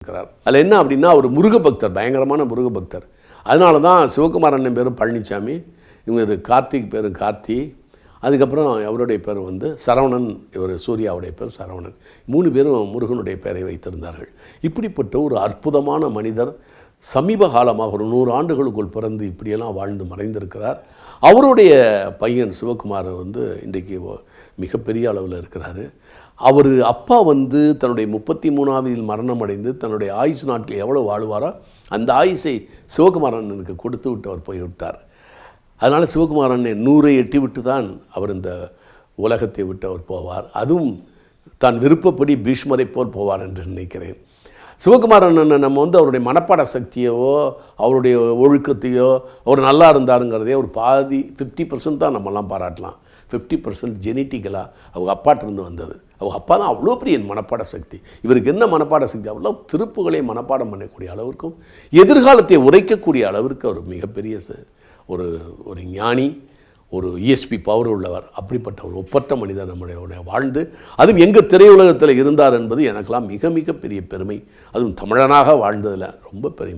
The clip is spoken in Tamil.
இருக்கிறார். அதில் என்ன அப்படின்னா அவர் முருக பக்தர், பயங்கரமான முருக பக்தர். அதனால தான் சிவகுமார் அண்ணன் பேரும் பழனிசாமி, இவங்க இது கார்த்திக் பேரும் கார்த்தி, அதுக்கப்புறம் அவருடைய பேர் வந்து சரவணன், இவர் சூர்யாவுடைய பேர் சரவணன். 3 பேரும் முருகனுடைய பெயரை வைத்திருந்தார்கள். இப்படிப்பட்ட ஒரு அற்புதமான மனிதர் சமீப காலமாக ஒரு 100 ஆண்டுகளுக்குள் பிறந்து இப்படியெல்லாம் வாழ்ந்து மறைந்திருக்கிறார். அவருடைய பையன் சிவகுமார் வந்து இன்றைக்கு மிகப்பெரிய அளவில் இருக்கிறார். அவர் அப்பா வந்து தன்னுடைய 33ஆவதில் மரணம் அடைந்து தன்னுடைய ஆயுசு நாட்டில் எவ்வளோ வாழ்வாரோ அந்த ஆயுசை சிவகுமார் அண்ணனுக்கு கொடுத்து விட்டு அவர் போய்விட்டார். அதனால் சிவகுமார் அண்ணன் 100ஐ எட்டி விட்டு தான் அவர் இந்த உலகத்தை விட்டு அவர் போவார். அதுவும் தான் விருப்பப்படி பீஷ்மரை போல் போவார் என்று நினைக்கிறேன். சிவகுமார் அண்ணன் நம்ம வந்து அவருடைய மனப்பாட சக்தியோ அவருடைய ஒழுக்கத்தையோ அவர் நல்லா இருந்தாருங்கிறதே ஒரு பாதி 50% தான் நம்மலாம் பாராட்டலாம். 50% ஜெனட்டிக்கலாக அவங்க அப்பாட்டிருந்து வந்தது. அவங்க அப்பா தான் அவ்வளோ பெரிய மனப்பாட சக்தி. இவருக்கு என்ன மனப்பாட சக்தி? அவ்வளோ திருப்புகளை மனப்பாடம் பண்ணக்கூடிய அளவிற்கும் எதிர்காலத்தை உரைக்கக்கூடிய அளவிற்கு அவர் மிகப்பெரிய ஒரு ஞானி, ஒரு ESP பவர் உள்ளவர். அப்படிப்பட்ட ஒரு ஒப்பற்ற மனிதர் நம்முடைய வாழ்ந்து, அதுவும் எங்கள் திரையுலகத்தில் இருந்தார் என்பது எனக்கெல்லாம் மிக மிக பெரிய பெருமை. அதுவும் தமிழனாக வாழ்ந்ததில் ரொம்ப பெருமை.